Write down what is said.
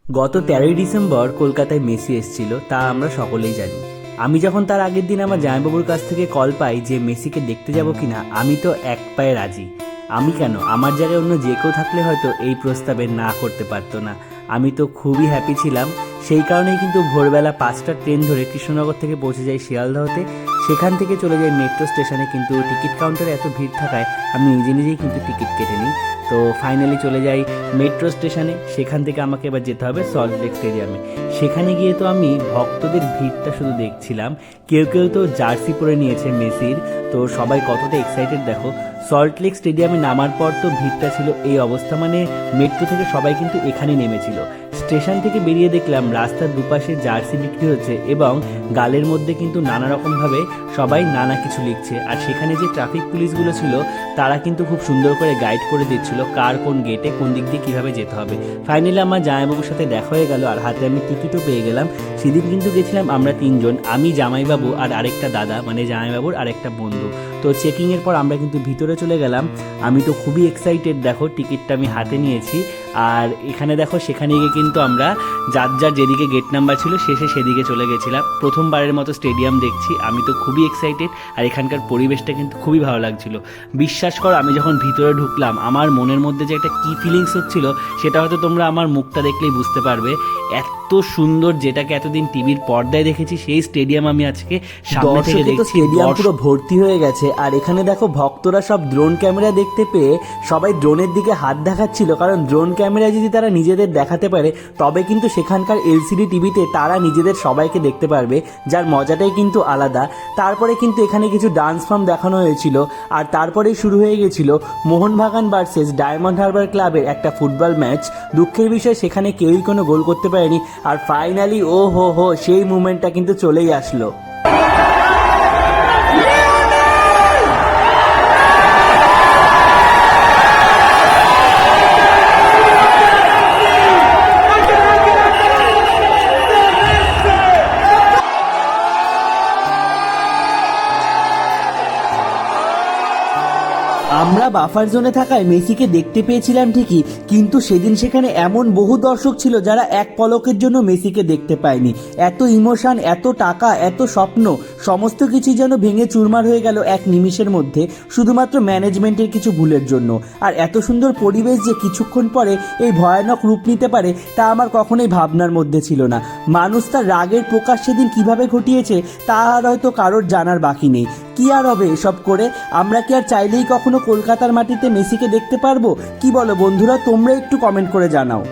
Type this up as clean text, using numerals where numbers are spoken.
গত 13ই ডিসেম্বর কলকাতায় মেসি এসেছিল, তা আমরা সকলেই জানি। আমি যখন তার আগের দিন আমার জামাইবাবুর কাছ থেকে কল পাই যে মেসিকে দেখতে যাব কিনা, আমি তো এক পায়ে রাজি। আমি কেন, আমার জায়গায় অন্য যে কেউ থাকলে হয়তো এই প্রস্তাবে না করতে পারতো না। আমি তো খুবই হ্যাপি ছিলাম। সেই কারণেই কিন্তু ভোরবেলা 5টার ট্রেন ধরে কৃষ্ণনগর থেকে পৌঁছে যাই শিয়ালদহতে। সেখান থেকে চলে যাই মেট্রো স্টেশনে, কিন্তু টিকিট কাউন্টারে এত ভিড় থাকায় আমি নিজে নিজেই কিন্তু টিকিট কেটে নিই। তো ফাইনালি চলে যাই মেট্রো স্টেশনে। সেখান থেকে আমাকে এবার যেতে হবে সল্টলেক স্টেডিয়ামে। সেখানে গিয়ে তো আমি ভক্তদের ভিড়টা শুধু দেখছিলাম। কেউ কেউ তো জার্সি পরে নিয়েছে মেসির। তো সবাই কতটা এক্সাইটেড দেখো। সল্টলেক স্টেডিয়ামে নামার পর তো ভিড়টা ছিল এই অবস্থা, মানে মেট্রো থেকে সবাই কিন্তু এখানে নেমেছিল। স্টেশন থেকে বেরিয়ে দেখলাম রাস্তার দুপাশে জার্সি বিক্রি হচ্ছে এবং গালের মধ্যে কিন্তু নানা রকমভাবে সবাই নানা কিছু লিখছে। আর সেখানে যে ট্রাফিক পুলিশগুলো ছিল তারা কিন্তু খুব সুন্দর করে গাইড করে দিচ্ছিল কার কোন গেটে কোন দিক দিয়ে কীভাবে যেতে হবে। ফাইনালি আমার জামাইবাবুর সাথে দেখা হয়ে গেল আর হাতে আমি টিকিটও পেয়ে গেলাম। সেদিন কিন্তু গেছিলাম আমরা 3জন, আমি, জামাইবাবু আর আরেকটা দাদা, মানে জামাইবাবুর আরেকটা বন্ধু। তো চেকিংয়ের পর আমরা কিন্তু ভিতরে চলে গেলাম। আমি তো খুবই এক্সাইটেড, দেখো টিকিটটা আমি হাতে নিয়েছি। আর এখানে দেখো সেখানে গিয়ে কিন্তু আমরা যার যার যেদিকে গেট নাম্বার ছিল শেষে সেদিকে চলে গেছিলাম। প্রথমবারের মতো স্টেডিয়াম দেখছি, আমি তো খুবই এক্সাইটেড। আর এখানকার পরিবেশটা কিন্তু খুবই ভালো লাগছিল। বিশ্বাস করো, আমি যখন ভিতরে ঢুকলাম আমার মনের মধ্যে যে একটা কী ফিলিংস হচ্ছিল সেটা হয়তো তোমরা আমার মুখটা দেখলেই বুঝতে পারবে। এত সুন্দর, যেটাকে এতদিন টিভির পর্দায় দেখেছি সেই স্টেডিয়াম আমি আজকে সামনে থেকে দেখছি। স্টেডিয়াম পুরো ভর্তি হয়ে গেছে। আর এখানে দেখো ভক্তরা সব ড্রোন ক্যামেরা দেখতে পেয়ে সবাই ড্রোনের দিকে হাত দেখাচ্ছিল, কারণ ড্রোন ক্যামেরা যদি তারা নিজেদের দেখাতে পারে তবে কিন্তু সেখানকার এলসিডি টিভিতে তারা নিজেদের সবাইকে দেখতে পারবে, যার মজাটাই কিন্তু আলাদা। তারপরে কিন্তু এখানে কিছু ডান্স ফর্ম দেখানো হয়েছিল আর তারপরেই শুরু হয়ে গেছিল মোহনবাগান ভার্সেস ডায়মন্ড হারবার ক্লাবের একটা ফুটবল ম্যাচ। দুঃখের বিষয় সেখানে কেউই কোনো গোল করতে পারেনি। আর ফাইনালি ও হো সেই মুভমেন্টটা কিন্তু চলেই আসলো। আমরা বাফার জোনে থাকায় মেসিকে দেখতে পেয়েছিলাম ঠিকই, কিন্তু সেদিন সেখানে এমন বহু দর্শক ছিল যারা এক পলকের জন্য মেসিকে দেখতে পায়নি। এত ইমোশন, এত টাকা, এত স্বপ্ন, সমস্ত কিছু যেন ভেঙে চুরমার হয়ে গেল এক নিমিষের মধ্যে, শুধুমাত্র ম্যানেজমেন্টের কিছু ভুলের জন্য। আর এত সুন্দর পরিবেশ যে কিছুক্ষণ পরে এই ভয়ানক রূপ নিতে পারে তা আমার কখনোই ভাবনার মধ্যে ছিল না। মানুষ তার রাগের প্রকাশ সেদিন কিভাবে ঘটিয়েছে তা আর হয়তো কারোর জানার বাকি নেই। কি আর হবে এসব করে? আমরা কি আর চাইলেই কখনো কলকাতার মাটিতে মেসিকে দেখতে পারবো? কি বলো বন্ধুরা, তোমরা একটু কমেন্ট করে জানাও।